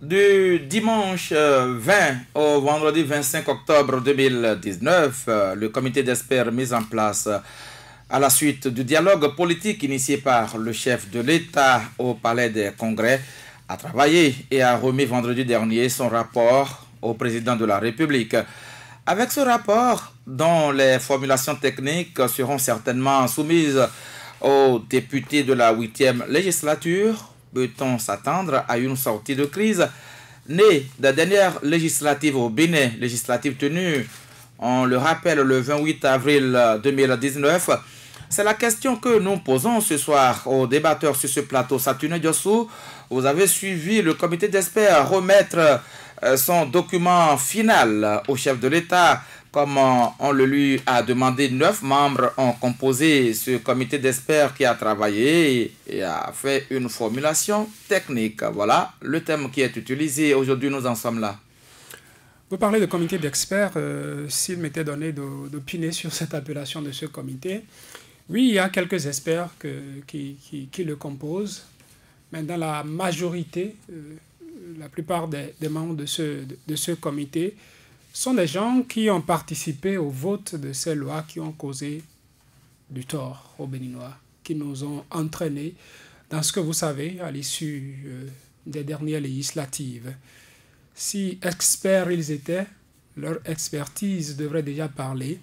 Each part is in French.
Du dimanche 20 au vendredi 25 octobre 2019, le comité d'experts mis en place à la suite du dialogue politique initié par le chef de l'État au Palais des Congrès a travaillé et a remis vendredi dernier son rapport au président de la République. Avec ce rapport, dont les formulations techniques seront certainement soumises aux députés de la 8e législature, peut-on s'attendre à une sortie de crise née de la dernière législative au Bénin, législative tenue, on le rappelle, le 28 avril 2019. C'est la question que nous posons ce soir aux débatteurs sur ce plateau. Saturne Diossou, vous avez suivi le comité d'experts remettre son document final au chef de l'État. Comme on le lui a demandé, 9 membres ont composé ce comité d'experts qui a travaillé et a fait une formulation technique. Voilà le thème qui est utilisé. Aujourd'hui, nous en sommes là. Vous parlez de comité d'experts. S'il m'était donné d'opiner sur cette appellation de ce comité, oui, il y a quelques experts qui le composent, mais dans la majorité, la plupart des membres de ce comité sont des gens qui ont participé au vote de ces lois qui ont causé du tort aux Béninois, qui nous ont entraînés dans ce que vous savez à l'issue des dernières législatives. Si experts ils étaient, leur expertise devrait déjà parler.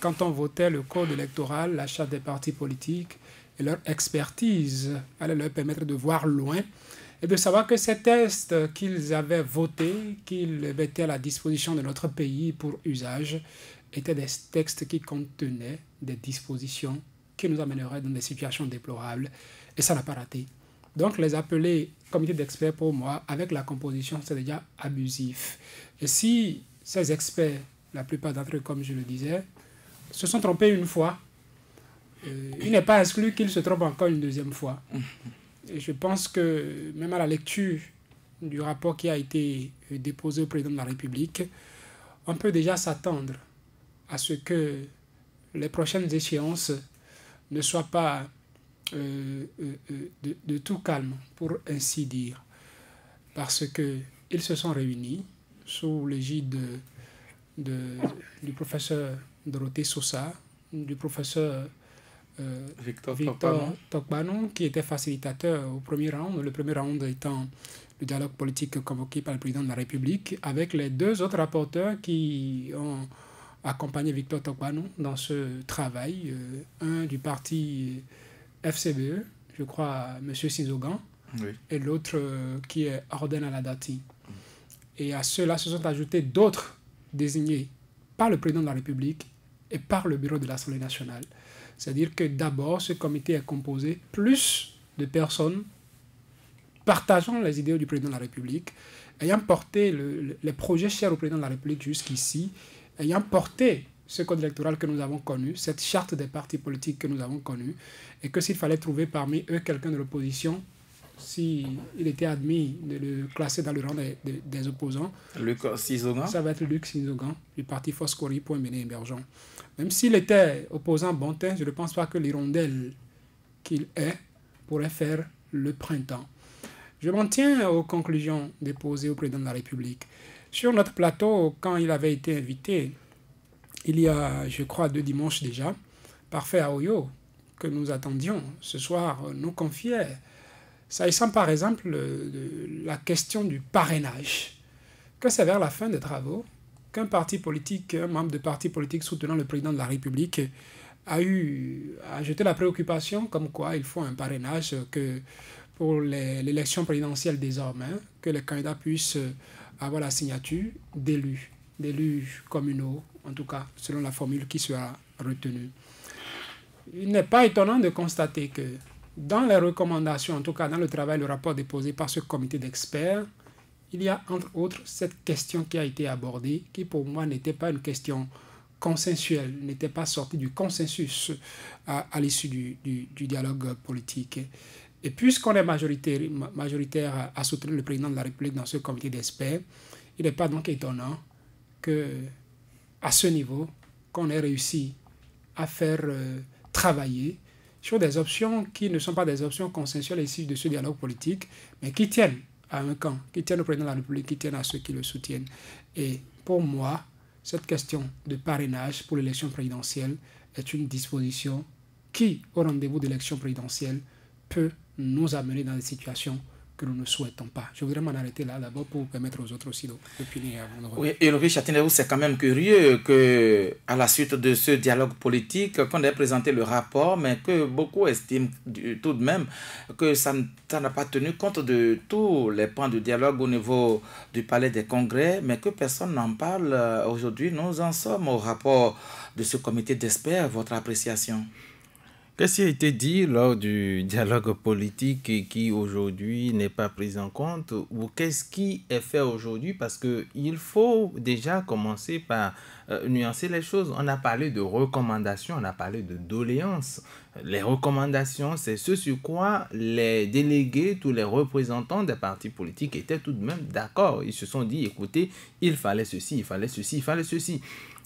Quand on votait le code électoral, la charte des partis politiques, et leur expertise allait leur permettre de voir loin et de savoir que ces textes qu'ils avaient votés, qu'ils mettaient à la disposition de notre pays pour usage, étaient des textes qui contenaient des dispositions qui nous amèneraient dans des situations déplorables. Et ça n'a pas raté. Donc les appeler comité d'experts, pour moi, avec la composition, c'est déjà abusif. Et si ces experts, la plupart d'entre eux, comme je le disais, se sont trompés une fois, il n'est pas exclu qu'ils se trompent encore une deuxième fois. Et je pense que même à la lecture du rapport qui a été déposé au président de la République, on peut déjà s'attendre à ce que les prochaines échéances ne soient pas de tout calme, pour ainsi dire. Parce qu'ils se sont réunis sous l'égide du professeur Dorothée Sosa, du professeur Victor Tokbanon, qui était facilitateur au premier round, le premier round étant le dialogue politique convoqué par le président de la République, avec les deux autres rapporteurs qui ont accompagné Victor Tokbanon dans ce travail, un du parti FCBE, je crois M. Sinzogan, oui, et l'autre qui est Orden Aladati. Et à ceux-là se sont ajoutés d'autres désignés par le président de la République et par le bureau de l'Assemblée nationale. C'est-à-dire que d'abord, ce comité est composé plus de personnes partageant les idéaux du président de la République, ayant porté les projets chers au président de la République jusqu'ici, ayant porté ce code électoral que nous avons connu, cette charte des partis politiques que nous avons connue, et que s'il fallait trouver parmi eux quelqu'un de l'opposition, s'il était admis de le classer dans le rang des opposants, Luc Sinzogan, ça va être Luc Sinzogan du parti Foscori pour Bénin Émergent. Même s'il était opposant bon teint, je ne pense pas que l'hirondelle qu'il est pourrait faire le printemps. Je m'en tiens aux conclusions déposées au président de la République. Sur notre plateau, quand il avait été invité, il y a, je crois, 2 dimanches déjà, Parfait Aoyo, que nous attendions ce soir, nous confiait, s'agissant par exemple de la question du parrainage, que c'est vers la fin des travaux qu'un parti politique, un membre de parti politique soutenant le président de la République a jeté la préoccupation comme quoi il faut un parrainage que pour l'élection présidentielle désormais, que les candidats puissent avoir la signature d'élus communaux, en tout cas selon la formule qui sera retenue. Il n'est pas étonnant de constater que dans les recommandations, en tout cas dans le travail, le rapport déposé par ce comité d'experts, il y a entre autres cette question qui a été abordée, qui pour moi n'était pas une question consensuelle, n'était pas sortie du consensus à l'issue du dialogue politique. Et puisqu'on est majoritaire à soutenir le président de la République dans ce comité d'experts, il n'est pas donc étonnant qu'à ce niveau, qu'on ait réussi à faire travailler sur des options qui ne sont pas des options consensuelles issues de ce dialogue politique, mais qui tiennent à un camp, qui tienne au président de la République, qui tienne à ceux qui le soutiennent. Et pour moi, cette question de parrainage pour l'élection présidentielle est une disposition qui, au rendez-vous d'élection présidentielle, peut nous amener dans des situations que nous ne souhaitons pas. Je voudrais m'en arrêter là d'abord pour permettre aux autres aussi de finir. Oui, et Ulrich Châtellerault, c'est quand même curieux qu'à la suite de ce dialogue politique, qu'on ait présenté le rapport, mais que beaucoup estiment tout de même que ça n'a pas tenu compte de tous les points de dialogue au niveau du Palais des Congrès, mais que personne n'en parle aujourd'hui. Nous en sommes au rapport de ce comité d'experts. Votre appréciation? Qu'est-ce qui a été dit lors du dialogue politique et qui aujourd'hui n'est pas pris en compte, ou qu'est-ce qui est fait aujourd'hui? Parce qu'il faut déjà commencer par nuancer les choses. On a parlé de recommandations, on a parlé de doléances. Les recommandations, c'est ce sur quoi les délégués, tous les représentants des partis politiques étaient tout de même d'accord. Ils se sont dit, écoutez, il fallait ceci, il fallait ceci, il fallait ceci.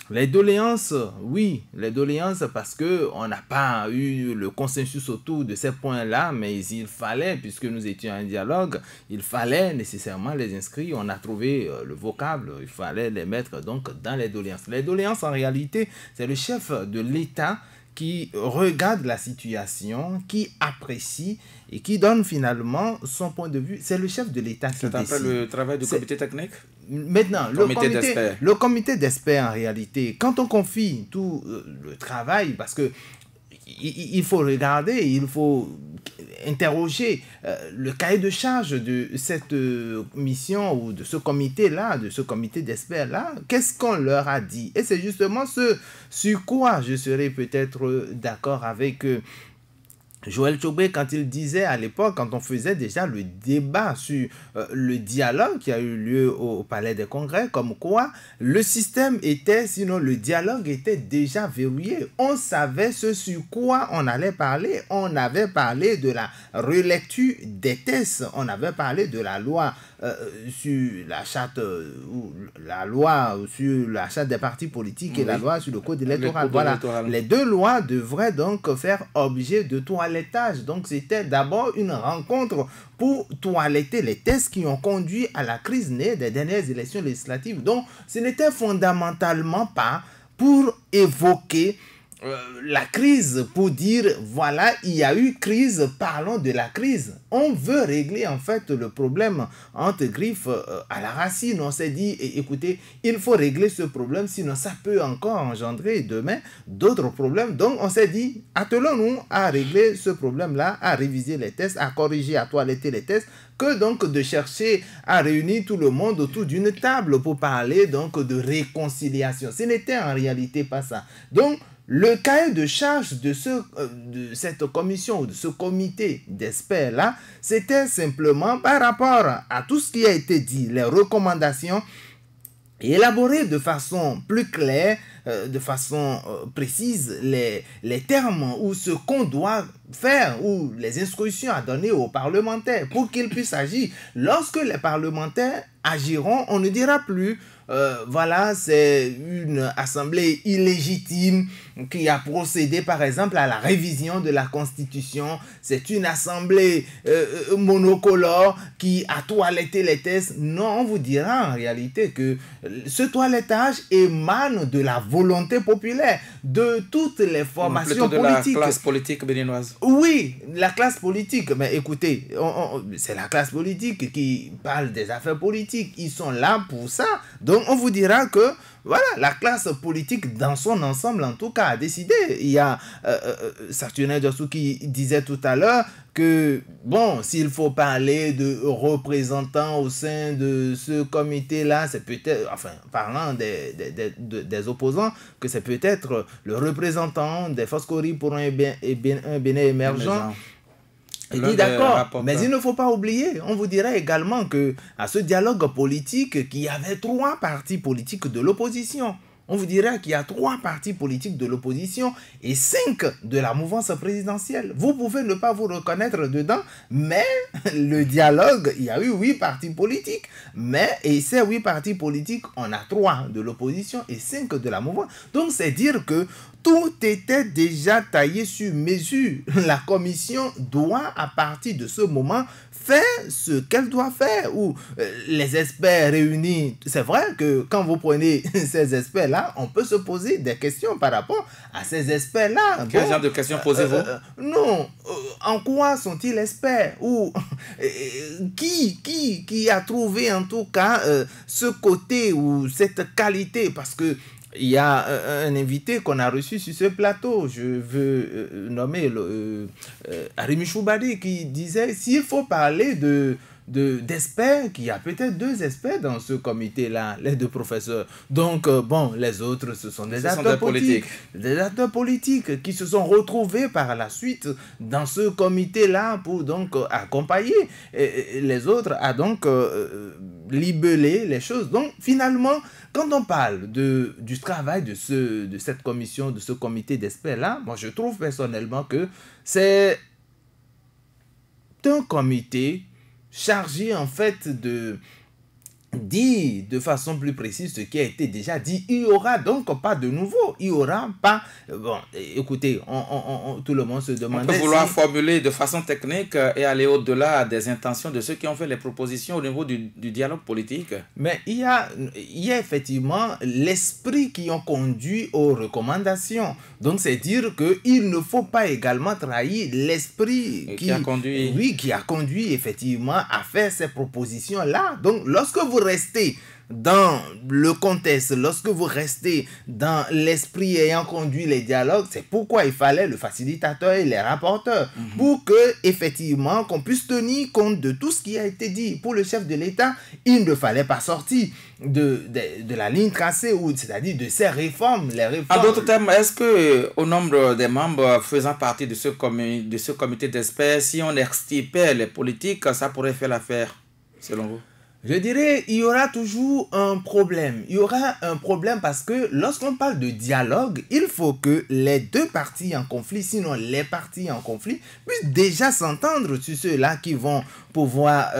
Les doléances, oui, les doléances parce qu'on n'a pas eu le consensus autour de ces points-là, mais il fallait, puisque nous étions en dialogue, il fallait nécessairement les inscrire. On a trouvé le vocable, il fallait les mettre donc dans les doléances. Les doléances, en réalité, c'est le chef de l'État qui regarde la situation, qui apprécie et qui donne finalement son point de vue. C'est le chef de l'État qui décide. C'est après le travail du comité technique? Maintenant, le comité d'experts, en réalité, quand on confie tout le travail, parce que il faut regarder, il faut interroger le cahier de charge de cette mission ou de ce comité-là, de ce comité d'experts-là, qu'est-ce qu'on leur a dit? Et c'est justement ce sur quoi je serais peut-être d'accord avec Joël Tchobé, quand il disait à l'époque, quand on faisait déjà le débat sur le dialogue qui a eu lieu au Palais des Congrès, comme quoi le système était, sinon le dialogue était déjà verrouillé. On savait ce sur quoi on allait parler. On avait parlé de la relecture des tests. On avait parlé de la loi sur la charte ou la loi sur la charte des partis politiques et la loi sur le code électoral. Voilà. Les deux lois devraient donc faire objet de toilettage. Donc c'était d'abord une rencontre pour toiletter les tests qui ont conduit à la crise née des dernières élections législatives. Donc ce n'était fondamentalement pas pour évoquer la crise, pour dire voilà, il y a eu crise, parlons de la crise. On veut régler en fait le problème entre griffes à la racine. On s'est dit, écoutez, il faut régler ce problème, sinon ça peut encore engendrer demain d'autres problèmes. Donc on s'est dit, attelons-nous à régler ce problème-là, à réviser les tests, à corriger, à toiletter les tests, que donc de chercher à réunir tout le monde autour d'une table pour parler donc de réconciliation. Ce n'était en réalité pas ça. Donc le cahier de charge de cette commission ou de ce comité d'experts-là, c'était simplement par rapport à tout ce qui a été dit, les recommandations, élaborer de façon plus claire, de façon précise, les termes ou ce qu'on doit faire ou les instructions à donner aux parlementaires pour qu'ils puissent agir. Lorsque les parlementaires agiront, on ne dira plus voilà, c'est une assemblée illégitime qui a procédé par exemple à la révision de la Constitution. C'est une assemblée monocolore qui a toiletté les tests. Non, on vous dira en réalité que ce toilettage émane de la volonté populaire, de toutes les formations politiques. De la classe politique béninoise. Oui, la classe politique. Mais écoutez, c'est la classe politique qui parle des affaires politiques. Ils sont là pour ça. Donc on vous dira que voilà, la classe politique dans son ensemble en tout cas a décidé. Il y a Saturnin Dossou qui disait tout à l'heure que bon, s'il faut parler de représentants au sein de ce comité-là, c'est peut-être, enfin, parlant des opposants, que c'est peut-être le représentant des Foscori pour un Bénin émergent. Il dit d'accord, mais il ne faut pas oublier, on vous dirait également que à ce dialogue politique, qu'il y avait 3 partis politiques de l'opposition. On vous dira qu'il y a 3 partis politiques de l'opposition et 5 de la mouvance présidentielle. Vous pouvez ne pas vous reconnaître dedans, mais le dialogue, il y a eu 8 partis politiques. Et ces 8 partis politiques, on a 3 de l'opposition et 5 de la mouvance. Donc c'est dire que tout était déjà taillé sur mesure. La commission doit, à partir de ce moment, faire ce qu'elle doit faire. Ou les experts réunis, c'est vrai que quand vous prenez ces experts-là, on peut se poser des questions par rapport à ces experts-là. Quel genre de questions posez-vous? Non, en quoi sont-ils experts? Ou qui a trouvé en tout cas ce côté ou cette qualité? Parce que il y a un invité qu'on a reçu sur ce plateau, je veux nommer Arimi Choubadi, qui disait s'il faut parler d'experts, qu'il y a peut-être 2 experts dans ce comité-là, les 2 professeurs. Donc, bon, les autres, ce sont des acteurs politiques. Des acteurs politiques qui se sont retrouvés par la suite dans ce comité-là pour donc accompagner les autres à donc libeller les choses. Donc, finalement, quand on parle du travail de cette commission, de ce comité d'experts-là, moi je trouve personnellement que c'est un comité chargé en fait de dire de façon plus précise ce qui a été déjà dit. Il n'y aura donc pas de nouveau. Il n'y aura pas... Bon, écoutez, tout le monde se demandait... On peut vouloir formuler de façon technique et aller au-delà des intentions de ceux qui ont fait les propositions au niveau du dialogue politique. Mais il y a effectivement l'esprit qui ont conduit aux recommandations. Donc, c'est dire qu'il ne faut pas également trahir l'esprit qui a conduit... Oui, qui a conduit effectivement à faire ces propositions-là. Donc, lorsque vous restez dans le contexte, lorsque vous restez dans l'esprit ayant conduit les dialogues, c'est pourquoi il fallait le facilitateur et les rapporteurs, pour que effectivement qu'on puisse tenir compte de tout ce qui a été dit. Pour le chef de l'État, il ne fallait pas sortir de la ligne tracée, c'est-à-dire de ces réformes. En d'autres termes, est-ce que au nombre des membres faisant partie de ce comité d'experts, si on extirpait les politiques, ça pourrait faire l'affaire, selon vous? Je dirais, il y aura toujours un problème. Il y aura un problème parce que lorsqu'on parle de dialogue, il faut que les 2 parties en conflit, sinon les parties en conflit, puissent déjà s'entendre sur ceux-là qui vont pouvoir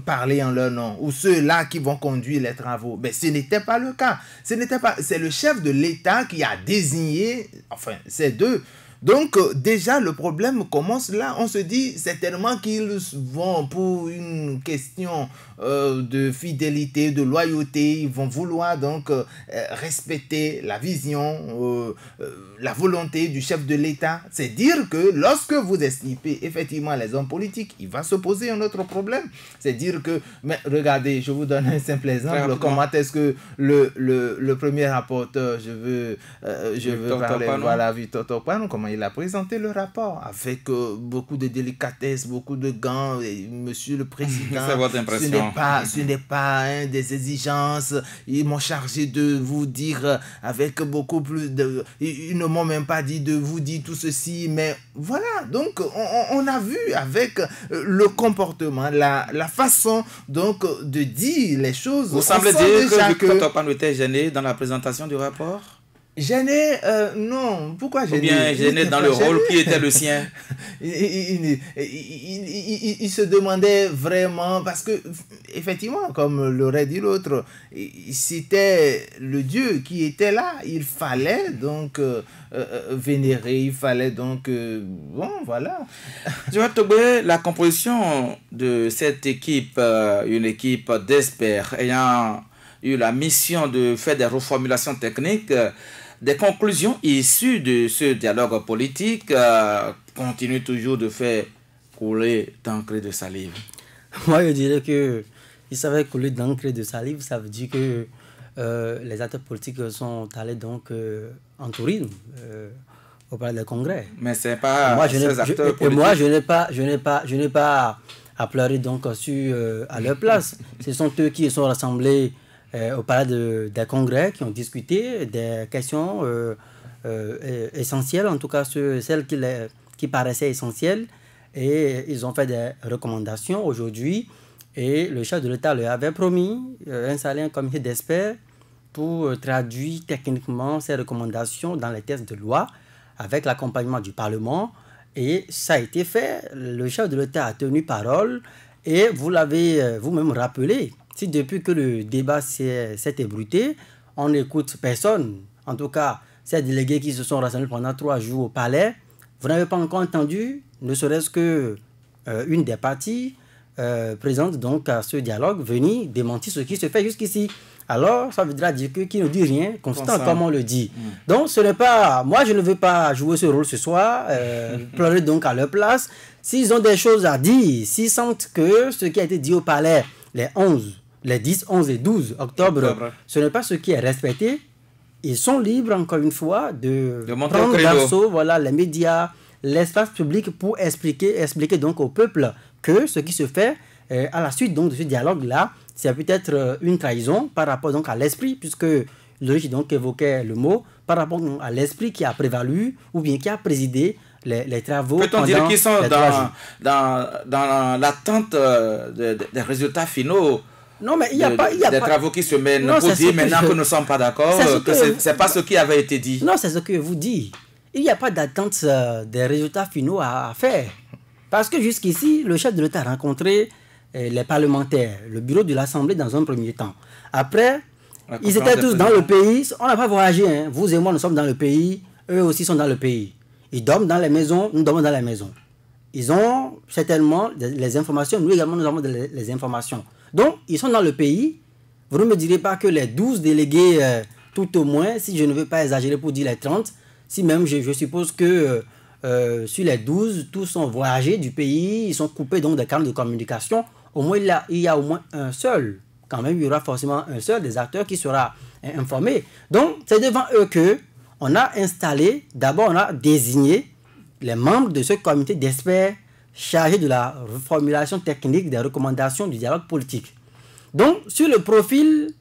parler en leur nom ou ceux-là qui vont conduire les travaux. Mais ce n'était pas le cas. C'est le chef de l'État qui a désigné, enfin, ces 2. Donc, déjà, le problème commence là. On se dit certainement qu'ils vont, pour une question de fidélité, de loyauté, ils vont vouloir donc respecter la vision, la volonté du chef de l'État. C'est dire que lorsque vous estimez effectivement les hommes politiques, il va se poser un autre problème. C'est dire que, mais regardez, je vous donne un simple exemple. Comment est-ce que le premier rapporteur, je veux parler, voilà, Victor Topano, comment il a présenté le rapport avec beaucoup de délicatesse, beaucoup de gants, et monsieur le président, c'est votre impression. Ce n'est pas des exigences, ils m'ont chargé de vous dire avec beaucoup plus de... Ils ne m'ont même pas dit de vous dire tout ceci, mais voilà, donc on a vu avec le comportement, la façon donc de dire les choses. Vous semblez dire que Victor Topano était gêné dans la présentation du rapport? Gêné, non. Pourquoi gêné? Ou bien gêné dans le rôle qui était le sien? Il se demandait vraiment, parce que, effectivement, comme l'aurait dit l'autre, c'était le Dieu qui était là. Il fallait donc vénérer, il fallait donc... bon, voilà. Joël Togbé, la composition de cette équipe, une équipe d'experts ayant eu la mission de faire des reformulations techniques, des conclusions issues de ce dialogue politique continuent toujours de faire couler d'encre de salive. Moi, je dirais qu'il savait couler d'encre de salive, ça veut dire que les acteurs politiques sont allés donc en tourisme au palais des congrès. Mais c'est pas moi, ces acteurs politiques. Moi, je n'ai pas à pleurer donc à leur place. Ce sont eux qui sont rassemblés au palais des congrès, qui ont discuté des questions essentielles, en tout cas celles qui paraissaient essentielles, et ils ont fait des recommandations aujourd'hui, et le chef de l'État leur avait promis un comité d'experts pour traduire techniquement ces recommandations dans les textes de loi avec l'accompagnement du Parlement. Et ça a été fait. Le chef de l'État a tenu parole et vous l'avez vous-même rappelé. Si depuis que le débat s'est ébruité, on n'écoute personne, en tout cas ces délégués qui se sont rassemblés pendant 3 jours au palais, vous n'avez pas encore entendu, ne serait-ce que une des parties présente donc à ce dialogue venir démentir ce qui se fait jusqu'ici. Alors, ça voudra dire que qui ne dit rien, constant comme on le dit. Donc, ce n'est pas... Moi, je ne veux pas jouer ce rôle ce soir, pleurer donc à leur place. S'ils ont des choses à dire, s'ils sentent que ce qui a été dit au palais les 10, 11 et 12 octobre, ce n'est pas ce qui est respecté, ils sont libres, encore une fois, de prendre d'assaut, voilà, les médias, l'espace public pour expliquer donc au peuple que ce qui se fait à la suite donc de ce dialogue-là, c'est peut-être une trahison par rapport donc à l'esprit, puisque Loïc donc évoquait le mot, par rapport donc à l'esprit qui a prévalu ou bien qui a présidé les travaux. Peut-on dire qu'ils sont dans l'attente des résultats finaux? Non, mais il n'y a pas... des travaux qui se mènent pour dire maintenant que nous ne sommes pas d'accord, que ce n'est pas ce qui avait été dit. Non, c'est ce que je vous dis. Il n'y a pas d'attente des résultats finaux à faire. Parce que jusqu'ici, le chef de l'État a rencontré les parlementaires, le bureau de l'Assemblée dans un premier temps. Après, ils étaient tous dans le pays. On n'a pas voyagé. Hein. Vous et moi, nous sommes dans le pays. Eux aussi sont dans le pays. Ils dorment dans les maisons, nous dormons dans les maisons. Ils ont certainement les informations. Nous également, nous avons les informations. Donc, ils sont dans le pays. Vous ne me direz pas que les 12 délégués, tout au moins, si je ne veux pas exagérer pour dire les 30, si même je suppose que sur les 12, tous sont voyagés du pays, ils sont coupés donc des canaux de communication. Au moins, il y a au moins un seul. Quand même, il y aura forcément un seul des acteurs qui sera informé. Donc, c'est devant eux qu'on a installé, d'abord, on a désigné les membres de ce comité d'experts chargés de la reformulation technique des recommandations du dialogue politique. Donc, sur le profil,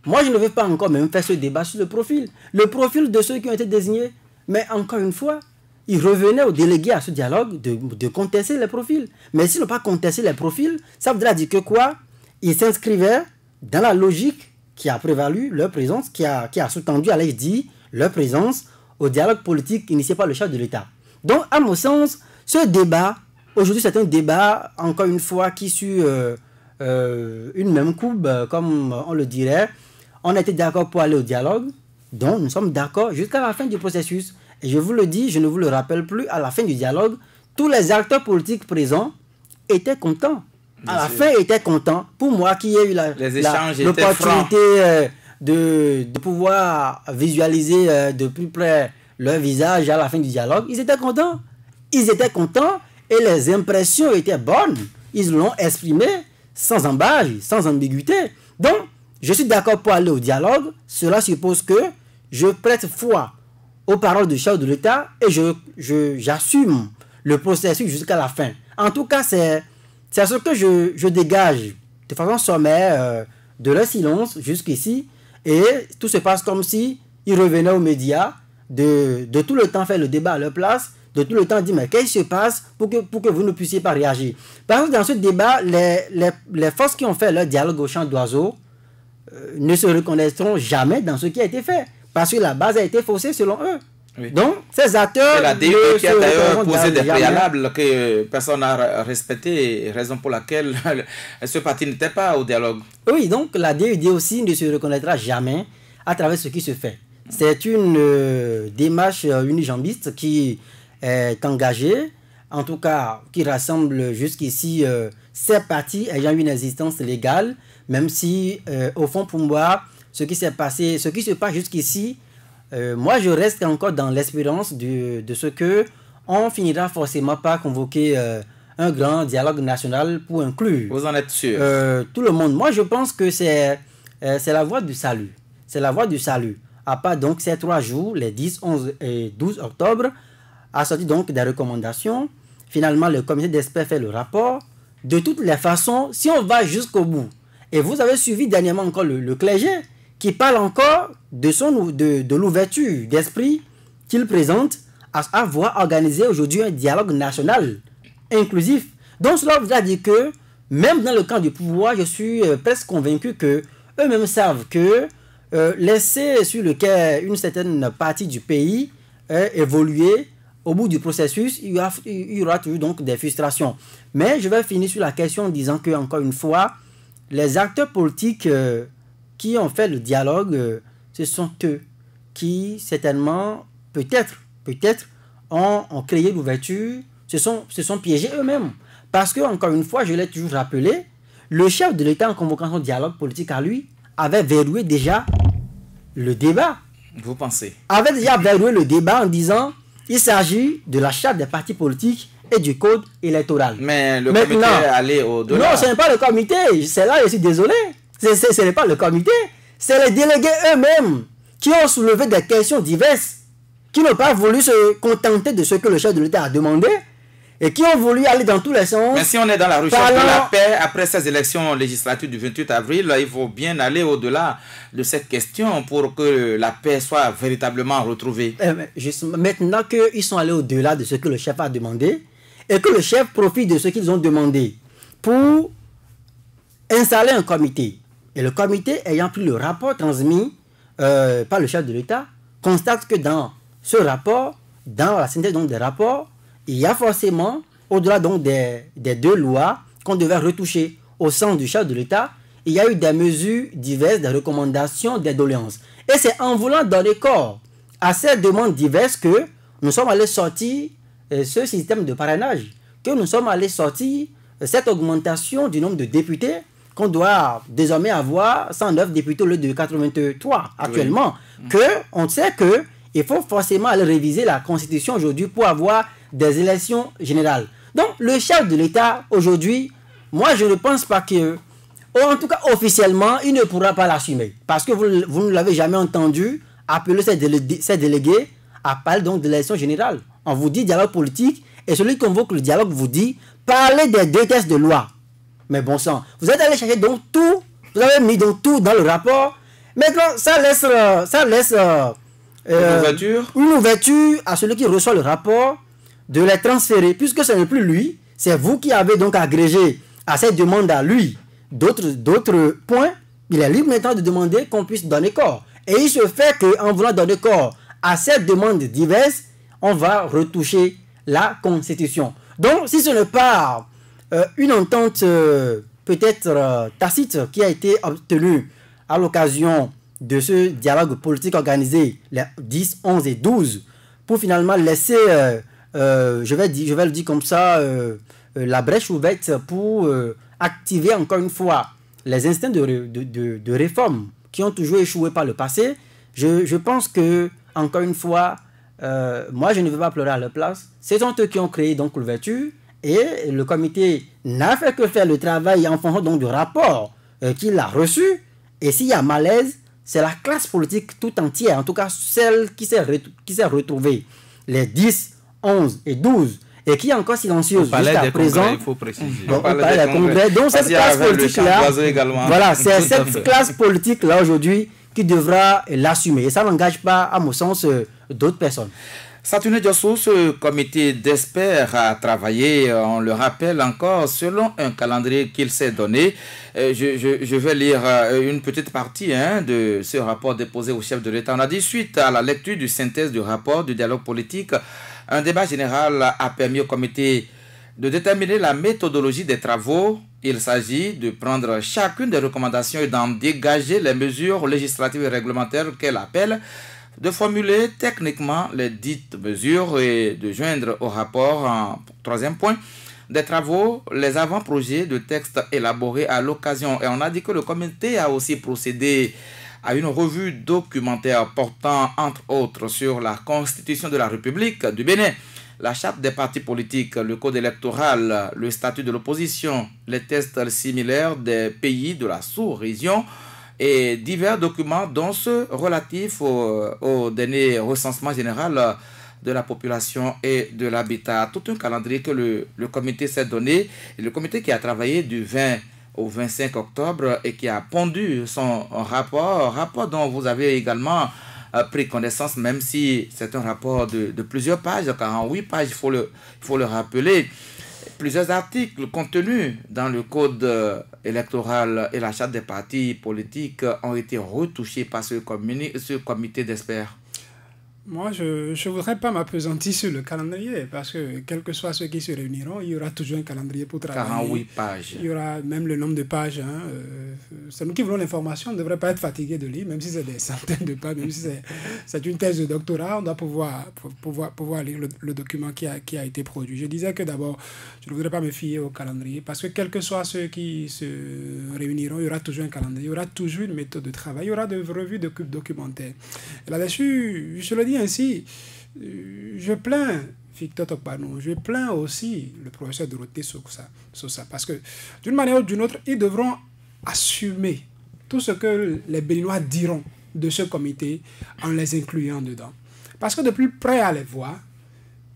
moi, je ne veux pas encore même faire ce débat sur le profil. Le profil de ceux qui ont été désignés, mais encore une fois, il revenait aux délégués à ce dialogue de contester les profils. Mais s'ils n'ont pas contesté les profils, ça voudra dire que quoi? Ils s'inscrivaient dans la logique qui a prévalu, leur présence, qui a sous-tendu, allais-je dire, leur présence au dialogue politique initié par le chef de l'État. Donc, à mon sens, ce débat, aujourd'hui, c'est un débat, encore une fois, qui suit une même courbe, comme on le dirait. On était d'accord pour aller au dialogue, donc nous sommes d'accord jusqu'à la fin du processus. Et je vous le dis, je ne vous le rappelle plus, à la fin du dialogue, tous les acteurs politiques présents étaient contents. À la fin, étaient contents. Pour moi, qui ai eu l'opportunité de pouvoir visualiser de plus près leur visage à la fin du dialogue, ils étaient contents. Ils étaient contents et les impressions étaient bonnes. Ils l'ont exprimé sans embâche, sans ambiguïté. Donc, je suis d'accord pour aller au dialogue. Cela suppose que je prête foi aux paroles du chef de l'État et j'assume le processus jusqu'à la fin. En tout cas, c'est ce que je dégage de façon sommaire de leur silence jusqu'ici. Et tout se passe comme si ils revenaient aux médias, de tout le temps faire le débat à leur place, de tout le temps dire mais qu'est-ce qui se passe pour que vous ne puissiez pas réagir. Parce que dans ce débat, les forces qui ont fait leur dialogue au chant d'oiseau ne se reconnaîtront jamais dans ce qui a été fait. Parce que la base a été faussée selon eux. Oui. Donc, ces acteurs... Et la DEI qui a d'ailleurs posé des préalables que personne n'a respecté, raison pour laquelle ce parti n'était pas au dialogue. Oui, donc la DEI aussi ne se reconnaîtra jamais à travers ce qui se fait. C'est une démarche unijambiste qui est engagée, en tout cas qui rassemble jusqu'ici ces partis ayant une existence légale, même si, au fond, pour moi, ce qui se passe jusqu'ici, moi je reste encore dans l'espérance de ce que on finira forcément par convoquer un grand dialogue national pour inclure. Vous en êtes sûr? Tout le monde. Moi je pense que c'est la voie du salut. C'est la voie du salut. À part donc ces 3 jours, les 10, 11 et 12 octobre, a sorti donc des recommandations. Finalement, le comité d'experts fait le rapport. De toutes les façons, si on va jusqu'au bout, et vous avez suivi dernièrement encore le clergé, qui parle encore de l'ouverture d'esprit qu'il présente à avoir organisé aujourd'hui un dialogue national inclusif. Donc cela voudra dire que même dans le camp du pouvoir, je suis presque convaincu que eux-mêmes savent que laisser sur lequel une certaine partie du pays évoluer. Au bout du processus, il y aura toujours donc des frustrations. Mais je vais finir sur la question en disant que, encore une fois, les acteurs politiques qui ont fait le dialogue, ce sont eux qui, certainement, peut-être, ont créé l'ouverture, se sont piégés eux-mêmes. Parce que, encore une fois, je l'ai toujours rappelé, le chef de l'État en convoquant son dialogue politique à lui avait verrouillé déjà le débat. Vous pensez? Avait déjà verrouillé le débat en disant... Il s'agit de la charte des partis politiques et du code électoral. Mais le comité est allé au-delà. Non, ce n'est pas le comité. C'est là, je suis désolé. Ce n'est pas le comité. C'est les délégués eux-mêmes qui ont soulevé des questions diverses, qui n'ont pas voulu se contenter de ce que le chef de l'État a demandé et qui ont voulu aller dans tous les sens. Mais si on est dans la recherche de la paix après ces élections législatives du 28 avril, il faut bien aller au-delà de cette question pour que la paix soit véritablement retrouvée. Maintenant qu'ils sont allés au-delà de ce que le chef a demandé et que le chef profite de ce qu'ils ont demandé pour installer un comité. Et le comité ayant pris le rapport transmis par le chef de l'État, constate que dans ce rapport, dans la synthèse donc des rapports, il y a forcément, au-delà donc des deux lois qu'on devait retoucher au sein du chef de l'État, il y a eu des mesures diverses, des recommandations, des doléances. Et c'est en voulant donner corps à ces demandes diverses que nous sommes allés sortir ce système de parrainage, que nous sommes allés sortir cette augmentation du nombre de députés qu'on doit désormais avoir 109 députés au lieu de 83 actuellement. Oui. On sait qu'il faut forcément aller réviser la Constitution aujourd'hui pour avoir des élections générales. Donc, le chef de l'État, aujourd'hui, moi, je ne pense pas que, en tout cas officiellement, il ne pourra pas l'assumer. Parce que vous ne l'avez jamais entendu appeler ces délégués à parler donc de l'élection générale. On vous dit dialogue politique, et celui qui convoque le dialogue vous dit parlez des deux textes de loi. Mais bon sang, vous êtes allé chercher donc tout, vous avez mis donc tout dans le rapport. Maintenant, ça laisse une ouverture à celui qui reçoit le rapport de les transférer, puisque ce n'est plus lui, c'est vous qui avez donc agrégé à cette demande à lui d'autres points. Il est libre maintenant de demander qu'on puisse donner corps. Et il se fait qu'en voulant donner corps à cette demande diverse, on va retoucher la Constitution. Donc, si ce n'est pas une entente peut-être tacite qui a été obtenue à l'occasion de ce dialogue politique organisé les 10, 11 et 12, pour finalement laisser... je vais le dire comme ça, la brèche ouverte pour activer encore une fois les instincts de réforme qui ont toujours échoué par le passé. Je pense que, encore une fois, moi je ne veux pas pleurer à leur place. Ce sont eux qui ont créé donc l'ouverture et le comité n'a fait que faire le travail en fonction donc du rapport qu'il a reçu. Et s'il y a malaise, c'est la classe politique tout entière, en tout cas celle qui s'est retrouvée, les 10, 11 et 12, et qui est encore silencieuse jusqu'à présent. Il faut préciser. On parlait des congrès. Donc cette classe politique-là, voilà, c'est cette classe politique-là aujourd'hui qui devra l'assumer. Et ça n'engage pas, à mon sens, d'autres personnes. Satoune Diossou, ce comité d'experts a travaillé, on le rappelle encore, selon un calendrier qu'il s'est donné. Je vais lire une petite partie de ce rapport déposé au chef de l'État. On a dit, suite à la lecture du synthèse du rapport du dialogue politique, un débat général a permis au comité de déterminer la méthodologie des travaux. Il s'agit de prendre chacune des recommandations et d'en dégager les mesures législatives et réglementaires qu'elle appelle, de formuler techniquement les dites mesures et de joindre au rapport, en troisième point, des travaux, les avant-projets de textes élaborés à l'occasion. Et on a dit que le comité a aussi procédé à une revue documentaire portant, entre autres, sur la Constitution de la République du Bénin, la charte des partis politiques, le code électoral, le statut de l'opposition, les tests similaires des pays de la sous-région, et divers documents dont ceux relatifs au dernier recensement général de la population et de l'habitat. Tout un calendrier que le comité s'est donné, et le comité qui a travaillé du 20 au 25 octobre et qui a pondu son rapport dont vous avez également pris connaissance, même si c'est un rapport de plusieurs pages, 48 pages, il faut le rappeler. Plusieurs articles contenus dans le code électoral et la charte des partis politiques ont été retouchés par ce comité d'experts. Moi, je ne voudrais pas m'appesantir sur le calendrier parce que, quels que soient ceux qui se réuniront, il y aura toujours un calendrier pour travailler. 48 pages. Il y aura même le nombre de pages. C'est nous qui voulons l'information, on ne devrait pas être fatigué de lire, même si c'est des centaines de pages, même si c'est une thèse de doctorat, on doit pouvoir lire le document qui a été produit. Je disais que d'abord, je ne voudrais pas me fier au calendrier parce que, quels que soient ceux qui se réuniront, il y aura toujours un calendrier, il y aura toujours une méthode de travail, il y aura des revues documentaires. Et là-dessus, je le dis ainsi, je plains Victor Tokpanou, je plains aussi le professeur Dorothée Sosa, parce que d'une manière ou d'une autre, ils devront assumer tout ce que les Béninois diront de ce comité en les incluant dedans. Parce que de plus près à les voir,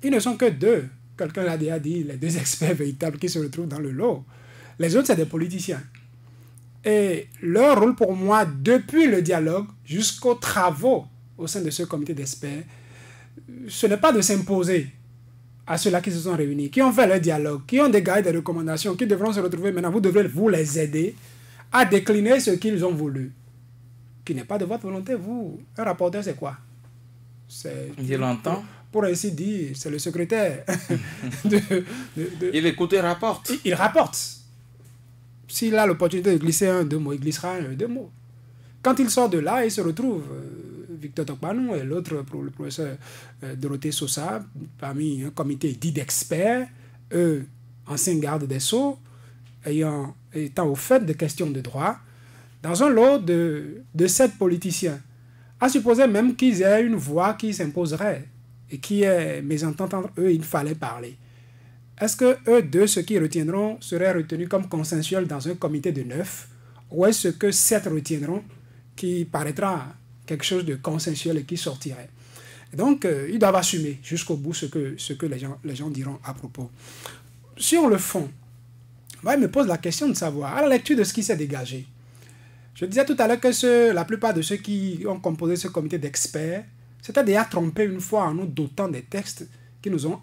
ils ne sont que deux. Quelqu'un l'a déjà dit, les deux experts véritables qui se retrouvent dans le lot. Les autres, c'est des politiciens. Et leur rôle pour moi, depuis le dialogue jusqu'aux travaux au sein de ce comité d'experts, ce n'est pas de s'imposer à ceux-là qui se sont réunis, qui ont fait le dialogue, qui ont dégagé des recommandations, qui devront se retrouver maintenant. Vous devrez vous les aider à décliner ce qu'ils ont voulu. Qui n'est pas de votre volonté, vous. Un rapporteur, c'est quoi? Il l'entend. Pour ainsi dire, c'est le secrétaire. Il écoute et rapporte. Il rapporte. S'il a l'opportunité de glisser un, deux mots, il glissera un, deux mots. Quand il sort de là, il se retrouve, Victor Tokpanou et l'autre, le professeur Dorothée Sosa, parmi un comité dit d'experts, eux, anciens gardes des Sceaux, étant au fait de questions de droit, dans un lot de 7 politiciens, à supposer même qu'ils aient une voix qui s'imposerait et qui est mésentente entre eux, il fallait parler. Est-ce que eux deux, ceux qui retiendront, seraient retenus comme consensuels dans un comité de 9, ou est-ce que 7 retiendront qui paraîtra quelque chose de consensuel et qui sortirait? Et donc, ils doivent assumer jusqu'au bout ce que les gens diront à propos. Sur le fond, moi, il me pose la question de savoir, à la lecture de ce qui s'est dégagé, je disais tout à l'heure que la plupart de ceux qui ont composé ce comité d'experts s'étaient déjà trompés une fois en nous dotant des textes qui nous ont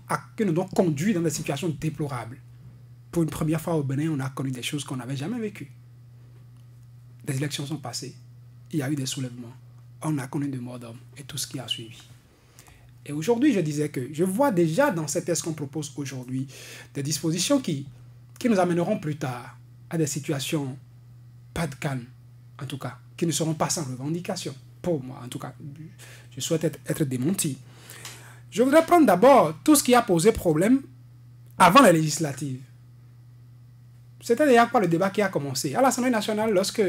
conduits dans des situations déplorables. Pour une première fois au Bénin, on a connu des choses qu'on n'avait jamais vécues. Des élections sont passées. Il y a eu des soulèvements. On a connu des morts d'hommes et tout ce qui a suivi. Et aujourd'hui, je disais que je vois déjà dans ces textes qu'on propose aujourd'hui des dispositions qui nous amèneront plus tard à des situations pas de calme, en tout cas, qui ne seront pas sans revendication. Pour moi, en tout cas, je souhaite être démenti. Je voudrais prendre d'abord tout ce qui a posé problème avant les législatives. C'était déjà quoi le débat qui a commencé? À l'Assemblée nationale, lorsque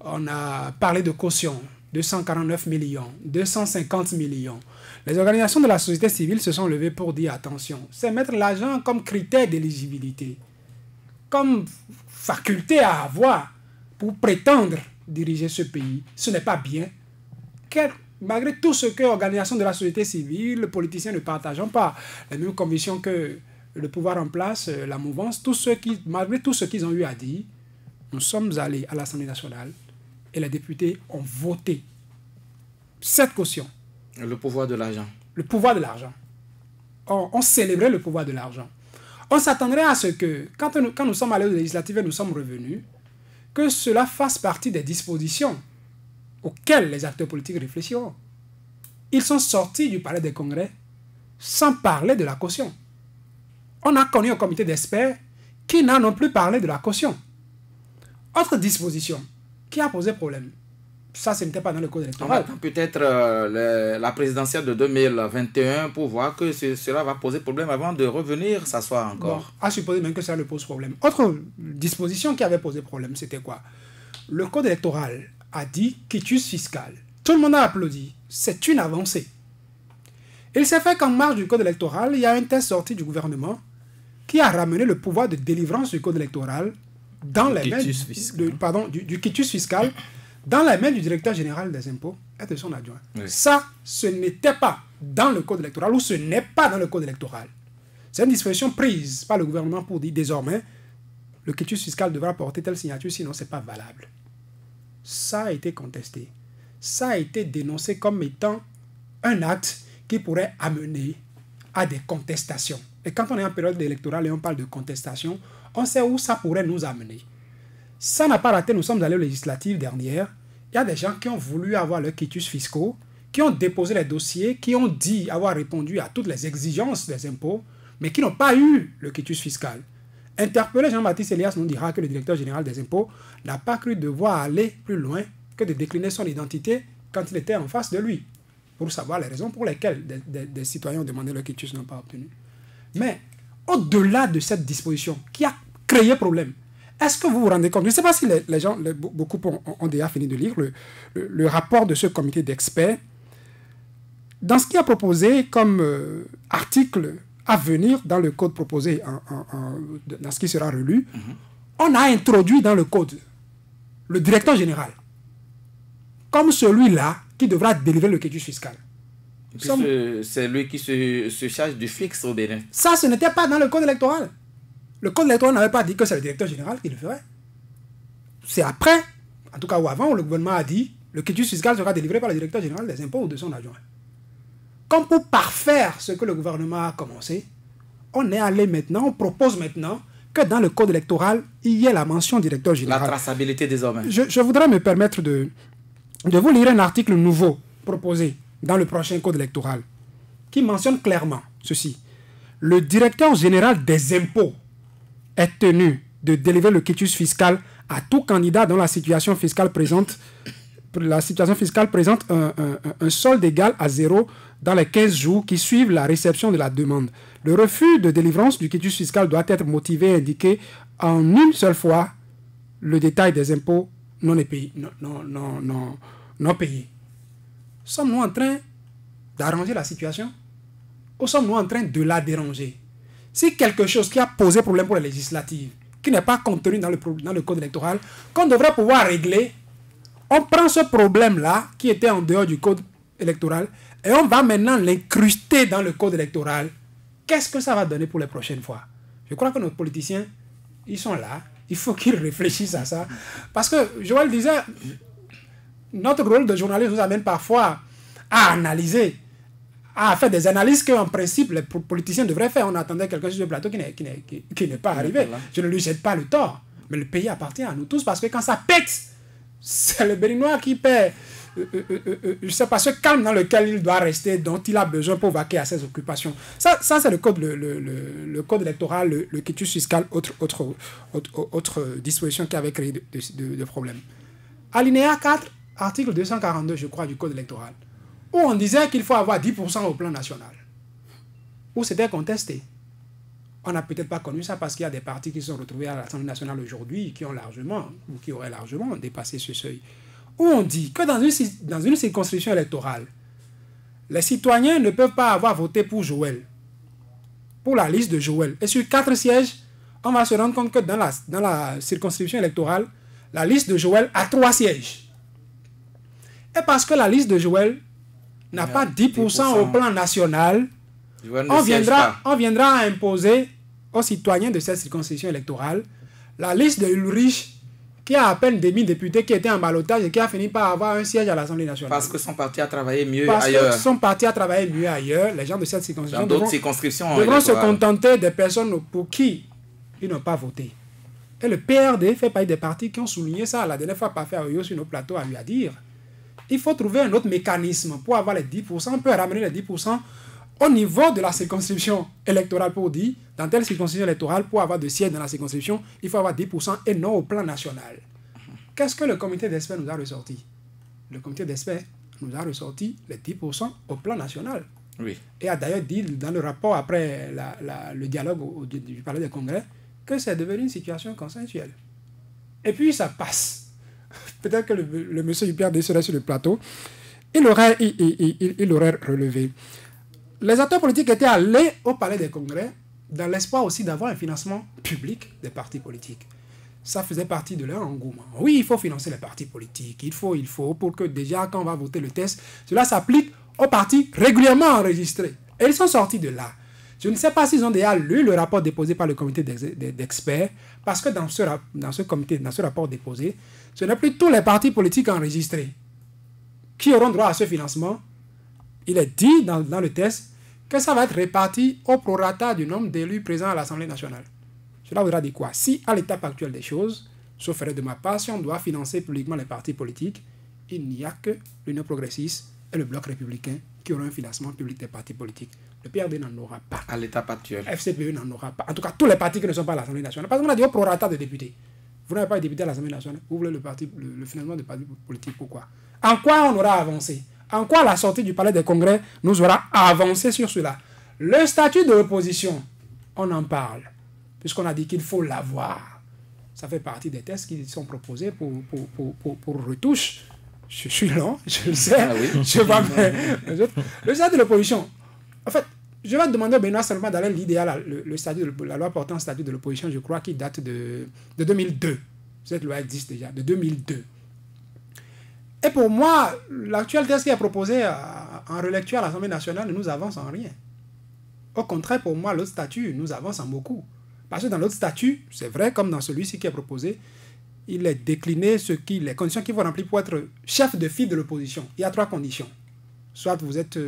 on a parlé de caution, 249 millions, 250 millions, les organisations de la société civile se sont levées pour dire attention, c'est mettre l'argent comme critère d'éligibilité, comme faculté à avoir pour prétendre diriger ce pays. Ce n'est pas bien. Malgré tout ce que l'organisation de la société civile, les politiciens ne partageant pas les mêmes convictions que le pouvoir en place, la mouvance, malgré tout ce qu'ils ont eu à dire, nous sommes allés à l'Assemblée nationale et les députés ont voté cette caution. Le pouvoir de l'argent. Le pouvoir de l'argent. On célébrait le pouvoir de l'argent. On s'attendrait à ce que, quand nous sommes allés aux législatives et nous sommes revenus, que cela fasse partie des dispositions auxquelles les acteurs politiques réfléchiront. Ils sont sortis du palais des congrès sans parler de la caution. On a connu un comité d'experts qui n'a non plus parlé de la caution. Autre disposition qui a posé problème. Ça, ce n'était pas dans le code électoral. On attend peut-être la présidentielle de 2021 pour voir que cela va poser problème avant de revenir s'asseoir encore. Bon, à supposer même que ça ne pose problème. Autre disposition qui avait posé problème, c'était quoi? Le code électoral a dit quitus fiscal. Tout le monde a applaudi. C'est une avancée. Il s'est fait qu'en marge du code électoral, il y a un texte sorti du gouvernement qui a ramené le pouvoir de délivrance du code électoral dans les mains du quitus fiscal dans les mains du directeur général des impôts et de son adjoint. Oui. Ça, ce n'était pas dans le code électoral ou ce n'est pas dans le code électoral. C'est une disposition prise par le gouvernement pour dire désormais le quitus fiscal devra porter telle signature, sinon ce n'est pas valable. Ça a été contesté. Ça a été dénoncé comme étant un acte qui pourrait amener à des contestations. Et quand on est en période électorale et on parle de contestation, on sait où ça pourrait nous amener. Ça n'a pas raté, nous sommes allés aux législatives dernières. Il y a des gens qui ont voulu avoir leurs quitus fiscaux, qui ont déposé les dossiers, qui ont dit avoir répondu à toutes les exigences des impôts, mais qui n'ont pas eu le quitus fiscal. Interpellé, Jean-Baptiste Elias nous dira que le directeur général des impôts n'a pas cru devoir aller plus loin que de décliner son identité quand il était en face de lui, pour savoir les raisons pour lesquelles des citoyens ont demandé leur quitus n'ont pas obtenu. Mais au-delà de cette disposition qui a créé problème, est-ce que vous vous rendez compte? Je ne sais pas si les gens, beaucoup ont déjà fini de lire le rapport de ce comité d'experts. Dans ce qui a proposé comme article à venir dans le code proposé, dans ce qui sera relu, on a introduit dans le code le directeur général comme celui-là qui devra délivrer le quitus fiscal. C'est lui qui se charge du fixe au Bénin. Ça, ce n'était pas dans le code électoral. Le code électoral n'avait pas dit que c'est le directeur général qui le ferait. C'est après, en tout cas ou avant, où le gouvernement a dit le quitus fiscal sera délivré par le directeur général des impôts ou de son adjoint. Comme pour parfaire ce que le gouvernement a commencé, on est allé maintenant, on propose maintenant que dans le code électoral, il y ait la mention directeur général. La traçabilité désormais. Je voudrais me permettre de vous lire un article nouveau proposé dans le prochain code électoral qui mentionne clairement ceci. Le directeur général des impôts est tenu de délivrer le quitus fiscal à tout candidat dont la situation fiscale présente un solde égal à 0 dans les 15 jours qui suivent la réception de la demande. Le refus de délivrance du quitus fiscal doit être motivé et indiqué en une seule fois le détail des impôts non payés. Sommes-nous en train d'arranger la situation ou sommes-nous en train de la déranger? Si quelque chose qui a posé problème pour les législatives, qui n'est pas contenu dans le code électoral, qu'on devrait pouvoir régler, on prend ce problème-là, qui était en dehors du code électoral, et on va maintenant l'incruster dans le code électoral. Qu'est-ce que ça va donner pour les prochaines fois? Je crois que nos politiciens, ils sont là. Il faut qu'ils réfléchissent à ça. Parce que, Joël disait, notre rôle de journaliste nous amène parfois à analyser, à faire des analyses qu'en principe les politiciens devraient faire. On attendait quelqu'un sur le plateau qui n'est pas arrivé. Je ne lui jette pas le tort. Mais le pays appartient à nous tous parce que quand ça pète, c'est le Béninois qui paie, je sais pas, ce calme dans lequel il doit rester, dont il a besoin pour vaquer à ses occupations. Ça c'est le code, le code électoral, le quitus fiscal, autre disposition qui avait créé de problèmes. Alinéa 4, article 242, je crois, du code électoral, où on disait qu'il faut avoir 10% au plan national, où c'était contesté. On n'a peut-être pas connu ça parce qu'il y a des partis qui sont retrouvés à l'Assemblée nationale aujourd'hui qui ont largement, ou qui auraient largement dépassé ce seuil. Où on dit que dans une circonscription électorale, les citoyens ne peuvent pas avoir voté pour Joël, pour la liste de Joël. Et sur 4 sièges, on va se rendre compte que dans la circonscription électorale, la liste de Joël a 3 sièges. Et parce que la liste de Joël n'a pas 10% au plan national, on viendra imposer aux citoyens de cette circonscription électorale la liste de Ulrich, qui a à peine 2000 députés, qui était en ballottage et qui a fini par avoir un siège à l'Assemblée nationale. Parce que son parti a travaillé mieux ailleurs. Parce que son parti a travaillé mieux ailleurs. Les gens de cette circonscription devront se contenter des personnes pour qui ils n'ont pas voté. Et le PRD fait partie des partis qui ont souligné ça. La dernière fois, Parfait Oyo sur nos plateaux a eu à dire il faut trouver un autre mécanisme pour avoir les 10%. On peut ramener les 10% au niveau de la circonscription électorale pour dire, dans telle circonscription électorale, pour avoir de sièges dans la circonscription, il faut avoir 10% et non au plan national. Qu'est-ce que le comité d'experts nous a ressorti? Le comité d'experts nous a ressorti les 10% au plan national. Oui. Et a d'ailleurs dit dans le rapport après le dialogue du Palais des Congrès que c'est devenu une situation consensuelle. Et puis ça passe. Peut-être que le monsieur du PRD serait sur le plateau. Il aurait relevé. Les acteurs politiques étaient allés au Palais des Congrès dans l'espoir aussi d'avoir un financement public des partis politiques. Ça faisait partie de leur engouement. Oui, il faut financer les partis politiques. Il faut pour que déjà, quand on va voter le test, cela s'applique aux partis régulièrement enregistrés. Et ils sont sortis de là. Je ne sais pas s'ils ont déjà lu le rapport déposé par le comité d'experts, parce que dans ce rapport déposé, ce n'est plus tous les partis politiques enregistrés qui auront droit à ce financement. Il est dit dans le test que ça va être réparti au prorata du nombre d'élus présents à l'Assemblée nationale. Cela voudra dire quoi? Si, à l'étape actuelle des choses, sauf erreur de ma part, si on doit financer publiquement les partis politiques, il n'y a que l'Union progressiste et le Bloc républicain qui auront un financement public des partis politiques. Le PRD n'en aura pas. À l'étape actuelle. FCPE n'en aura pas. En tout cas, tous les partis qui ne sont pas à l'Assemblée nationale. Parce qu'on a dit au prorata de députés. Vous n'avez pas de députés à l'Assemblée nationale. Vous voulez le financement des partis politiques. Pourquoi? En quoi on aura avancé? En quoi la sortie du palais des congrès nous aura avancé sur cela? Le statut de l'opposition, on en parle. Puisqu'on a dit qu'il faut l'avoir. Ça fait partie des tests qui sont proposés pour retouche. Je suis lent, je le sais. Ah oui. Je vois le statut de l'opposition. En fait, je vais demander à Benoît seulement d'aller l'idéal, le statut de la loi portant statut de l'opposition, je crois qu'il date de 2002. Cette loi existe déjà, de 2002. Et pour moi, l'actuel texte qui est proposé en relecture à l'Assemblée nationale ne nous avance en rien. Au contraire, pour moi, l'autre statut nous avance en beaucoup. Parce que dans l'autre statut, c'est vrai, comme dans celui-ci qui est proposé, il est décliné les conditions qu'il faut remplir pour être chef de file de l'opposition. Il y a 3 conditions. Soit vous êtes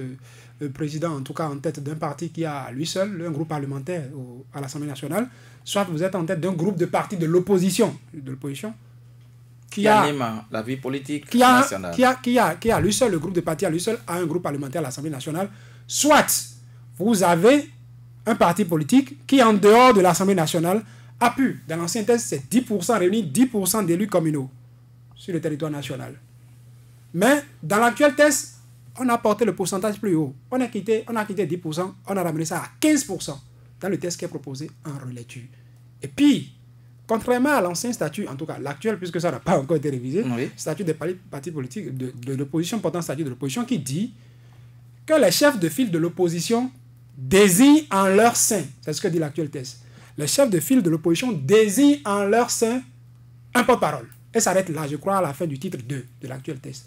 président, en tout cas en tête d'un parti qui a à lui seul un groupe parlementaire à l'Assemblée nationale, soit vous êtes en tête d'un groupe de partis de l'opposition, qui anime la vie politique nationale. Qui a lui seul, le groupe de partis à lui seul, a un groupe parlementaire à l'Assemblée nationale. Soit vous avez un parti politique qui, en dehors de l'Assemblée nationale, a pu, dans l'ancien test, c'est 10%, réunir 10% d'élus communaux sur le territoire national. Mais dans l'actuel test, on a porté le pourcentage plus haut. On a quitté 10%, on a ramené ça à 15% dans le test qui est proposé en relecture. Et puis, contrairement à l'ancien statut, en tout cas l'actuel, puisque ça n'a pas encore été révisé, oui. Statut des partis politiques de l'opposition, portant statut de l'opposition, qui dit que les chefs de file de l'opposition désignent en leur sein, c'est ce que dit l'actuel test, les chefs de file de l'opposition désignent en leur sein un porte-parole. Et s'arrête là, je crois, à la fin du titre 2 de l'actuel test.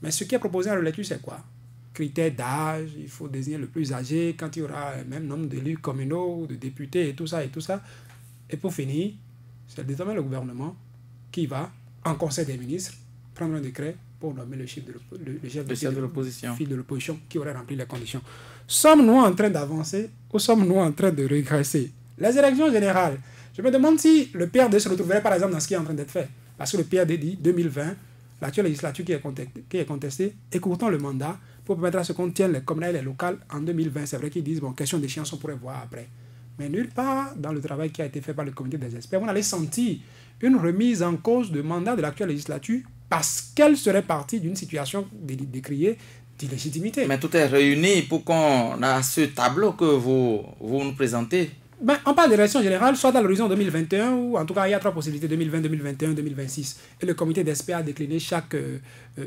Mais ce qui est proposé en relecture, c'est quoi? Critères d'âge, il faut désigner le plus âgé quand il y aura le même nombre d'élus communaux, de députés et tout ça et tout ça. Et pour finir, c'est désormais le gouvernement qui va, en conseil des ministres, prendre un décret pour nommer le chef de l'opposition qui aurait rempli les conditions. Sommes-nous en train d'avancer ou sommes-nous en train de régresser? Les élections générales, je me demande si le PRD se retrouverait par exemple dans ce qui est en train d'être fait. Parce que le PRD dit 2020, l'actuelle législature qui est contestée, écourtant le mandat pour permettre à ce qu'on tienne les communales et les locales en 2020. C'est vrai qu'ils disent, bon, question d'échéance, on pourrait voir après. Mais nulle part dans le travail qui a été fait par le comité des experts, on allait sentir une remise en cause de mandat de l'actuelle législature parce qu'elle serait partie d'une situation décriée d'illégitimité. Mais tout est réuni pour qu'on ait ce tableau que vous nous présentez. Ben, on parle d'élections générales, soit dans l'horizon 2021, ou en tout cas, il y a 3 possibilités, 2020, 2021, 2026. Et le comité d'experts a décliné chaque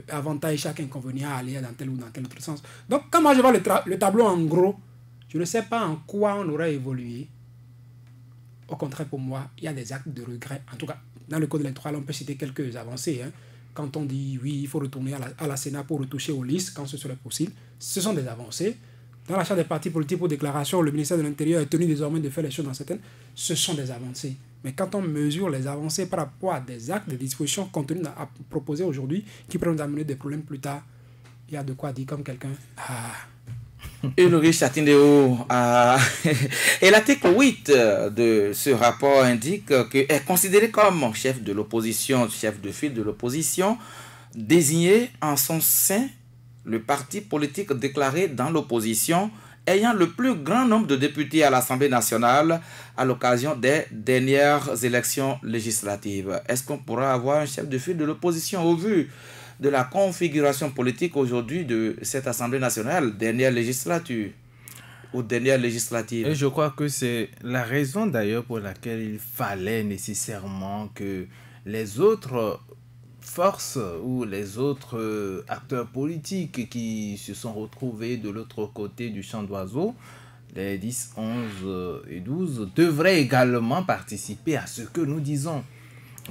avantage, chaque inconvénient à aller dans tel ou dans tel autre sens. Donc, quand moi je vois le tableau en gros, je ne sais pas en quoi on aurait évolué. Au contraire, pour moi, il y a des actes de regret. En tout cas, dans le code électoral, on peut citer quelques avancées. Hein. Quand on dit, oui, il faut retourner à la Sénat pour retoucher aux listes, quand ce serait possible, ce sont des avancées. Dans la charte des partis politiques pour déclaration, le ministère de l'Intérieur est tenu désormais de faire les choses dans certaines. Ce sont des avancées. Mais quand on mesure les avancées par rapport à des actes, des dispositions contenues à proposer aujourd'hui, qui pourraient nous amener des problèmes plus tard, il y a de quoi dire comme quelqu'un. Ulrich Chatindeo. Et l'article 8 de ce rapport indique qu'il est considéré comme chef de l'opposition, chef de file de l'opposition, désigné en son sein le parti politique déclaré dans l'opposition ayant le plus grand nombre de députés à l'Assemblée nationale à l'occasion des dernières élections législatives. Est-ce qu'on pourra avoir un chef de file de l'opposition au vu de la configuration politique aujourd'hui de cette Assemblée nationale, dernière législature ou dernière législative? Et je crois que c'est la raison d'ailleurs pour laquelle il fallait nécessairement que les autres forces ou les autres acteurs politiques qui se sont retrouvés de l'autre côté du champ d'oiseaux, les 10, 11 et 12, devraient également participer à ce que nous disons.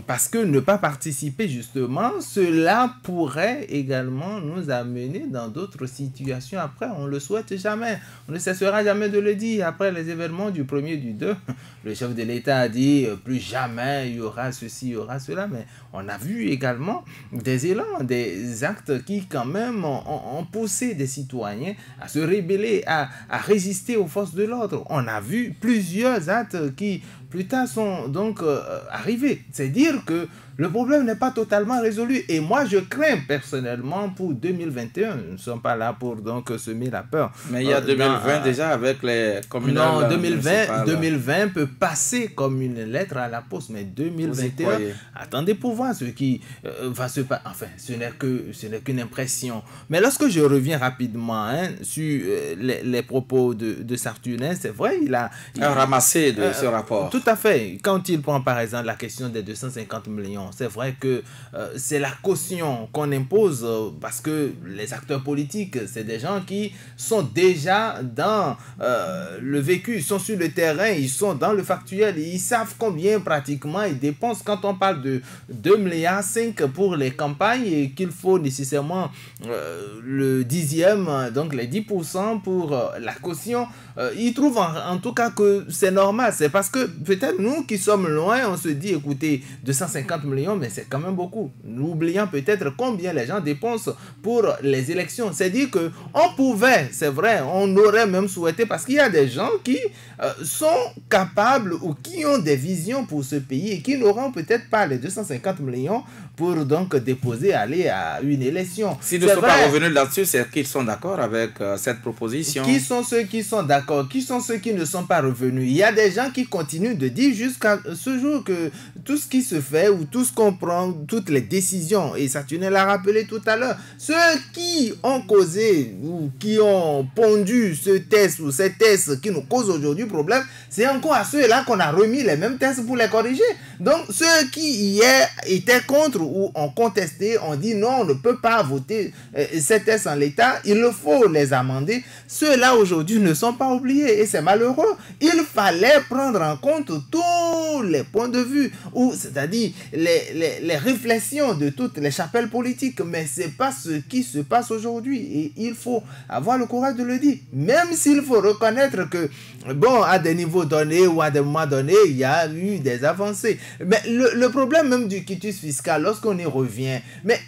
Parce que ne pas participer, justement, cela pourrait également nous amener dans d'autres situations. Après, on ne le souhaite jamais. On ne cessera jamais de le dire. Après les événements du 1er du 2, le chef de l'État a dit plus jamais il y aura ceci, il y aura cela. Mais on a vu également des élans, des actes qui quand même ont poussé des citoyens à se rebeller, à résister aux forces de l'ordre. On a vu plusieurs actes qui plus tard sont donc arrivés. C'est dire que le problème n'est pas totalement résolu. Et moi, je crains personnellement pour 2021. Nous ne sommes pas là pour donc semer la peur. Mais il y a 2020 déjà avec les communales. Non, 2020 peut passer comme une lettre à la poste. Mais 2021, attendez pour voir ce qui va se passer. Enfin, ce n'est qu'une impression. Mais lorsque je reviens rapidement sur les propos de Sartunin, c'est vrai, il a ramassé de ce rapport. Tout à fait. Quand il prend par exemple la question des 250 millions, c'est vrai que c'est la caution qu'on impose parce que les acteurs politiques, c'est des gens qui sont déjà dans le vécu, ils sont sur le terrain, ils sont dans le factuel, ils savent combien pratiquement ils dépensent quand on parle de 2,5 milliards pour les campagnes et qu'il faut nécessairement le dixième, donc les 10% pour la caution. Ils trouvent en tout cas que c'est normal. C'est parce que peut-être nous qui sommes loin, on se dit écoutez, 250 millions, mais c'est quand même beaucoup. Nous oublions peut-être combien les gens dépensent pour les élections. C'est dire que on pouvait, c'est vrai, on aurait même souhaité, parce qu'il y a des gens qui sont capables ou qui ont des visions pour ce pays et qui n'auront peut-être pas les 250 millions pour donc déposer, aller à une élection. Si nous ne sommes pas revenus là-dessus, c'est qu'ils sont d'accord avec cette proposition. Qui sont ceux qui sont d'accord? Qui sont ceux qui ne sont pas revenus? Il y a des gens qui continuent de dire jusqu'à ce jour que tout ce qui se fait ou tout ce qu'on prend, toutes les décisions, et Sartunin l'a rappelé tout à l'heure, ceux qui ont causé ou qui ont pondu ce test ou ces tests qui nous causent aujourd'hui problème, c'est encore à ceux-là qu'on a remis les mêmes tests pour les corriger. Donc ceux qui hier étaient contre ou ont contesté, ont dit non, on ne peut pas voter ces tests en l'état, il faut les amender. Ceux-là aujourd'hui ne sont pas oubliés et c'est malheureux. Il fallait prendre en compte tous les points de vue, ou c'est-à-dire les réflexions de toutes les chapelles politiques, mais c'est pas ce qui se passe aujourd'hui et il faut avoir le courage de le dire, même s'il faut reconnaître que bon, à des niveaux donnés ou à des moments donnés, il y a eu des avancées. Mais le problème même du quitus fiscal, lorsqu'on y revient, mais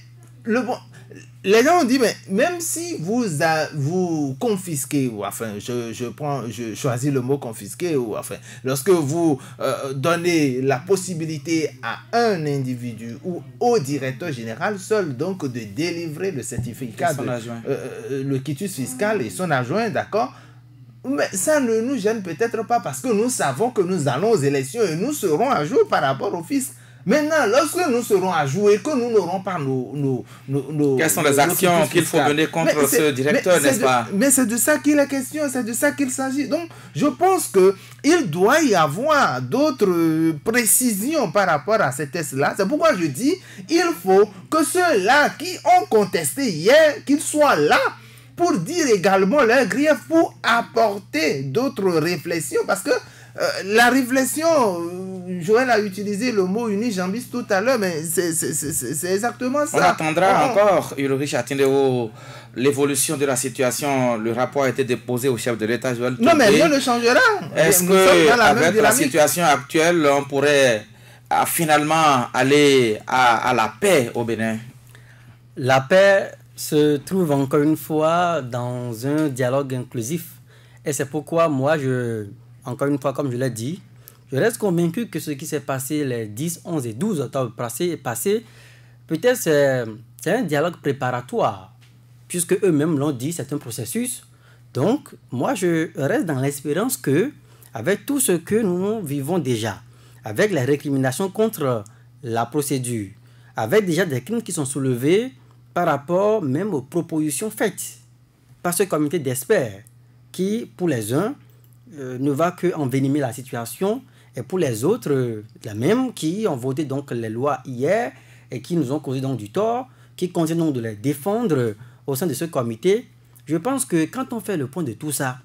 les gens ont dit, mais même si vous confisquez, ou enfin, je choisis le mot confisquer, ou enfin, lorsque vous donnez la possibilité à un individu ou au directeur général seul, donc, de délivrer le certificat, le quitus fiscal et son adjoint, d'accord? Mais ça ne nous gêne peut-être pas parce que nous savons que nous allons aux élections et nous serons à jour par rapport au fisc. Maintenant, lorsque nous serons à jour et que nous n'aurons pas nos quelles sont les actions qu'il faut mener contre ce directeur, n'est-ce pas? Mais c'est de ça qu'il est question, c'est de ça qu'il s'agit. Donc, je pense qu'il doit y avoir d'autres précisions par rapport à ces tests-là. C'est pourquoi je dis il faut que ceux-là qui ont contesté hier, qu'ils soient là pour dire également leur grief, pour apporter d'autres réflexions, parce que la réflexion, Joël a utilisé le mot unijambiste tout à l'heure, mais c'est exactement ça. On attendra encore, Ulrich Atindéo, l'évolution de la situation. Le rapport a été déposé au chef de l'État, Joël Touré. Non, mais rien ne changera. Est-ce qu'avec la situation actuelle, on pourrait finalement aller à la paix au Bénin? La paix se trouve encore une fois dans un dialogue inclusif. Et c'est pourquoi moi, encore une fois, comme je l'ai dit, je reste convaincu que ce qui s'est passé les 10, 11 et 12 octobre passé, peut-être c'est un dialogue préparatoire, puisque eux-mêmes l'ont dit, c'est un processus. Donc, moi, je reste dans l'espérance que, avec tout ce que nous vivons déjà, avec les récriminations contre la procédure, avec déjà des crimes qui sont soulevés par rapport même aux propositions faites par ce comité d'experts, qui, pour les uns, ne va qu'envenimer la situation, et pour les autres, la même, qui ont voté donc les lois hier et qui nous ont causé donc du tort, qui continuent donc de les défendre au sein de ce comité. Je pense que quand on fait le point de tout ça,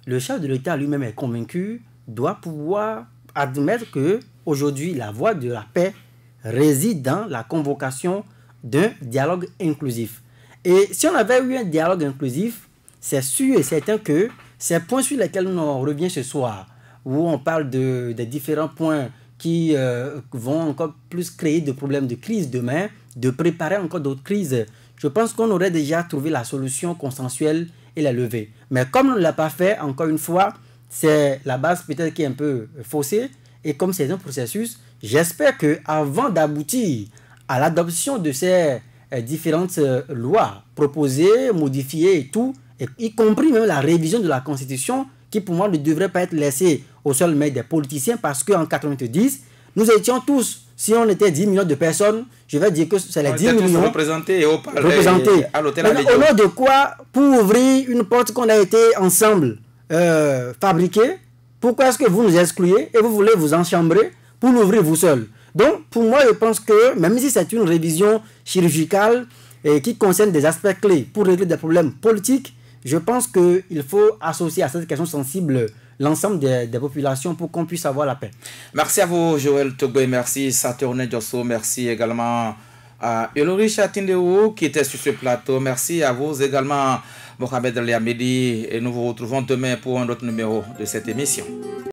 le chef de l'État lui-même est convaincu, doit pouvoir admettre que aujourd'hui la voie de la paix réside dans la convocation d'un dialogue inclusif. Et si on avait eu un dialogue inclusif, c'est sûr et certain que ces points sur lesquels on revient ce soir, où on parle des différents points qui vont encore plus créer de problèmes de crise demain, de préparer encore d'autres crises, je pense qu'on aurait déjà trouvé la solution consensuelle et la lever. Mais comme on ne l'a pas fait, encore une fois, c'est la base peut-être qui est un peu faussée. Et comme c'est un processus, j'espère qu'avant d'aboutir à l'adoption de ces différentes lois proposées, modifiées et tout, et y compris même la révision de la Constitution, qui pour moi ne devrait pas être laissée au seul main des politiciens, parce qu'en 90, nous étions tous, si on était 10 millions de personnes, je vais dire que c'est les 10 millions représentés au palais, à l'hôtel Abidjan. Au nom de quoi, pour ouvrir une porte qu'on a été ensemble fabriquer, pourquoi est-ce que vous nous excluez et vous voulez vous enchambrer pour l'ouvrir vous seul? Donc, pour moi, je pense que même si c'est une révision chirurgicale qui concerne des aspects clés pour régler des problèmes politiques, je pense qu'il faut associer à cette question sensible l'ensemble des populations pour qu'on puisse avoir la paix. Merci à vous, Joël Togbe, merci Saturne Diosso, merci également à Ulrich Tindéo qui était sur ce plateau, merci à vous également, Mohamed Liamedi, et nous vous retrouvons demain pour un autre numéro de cette émission.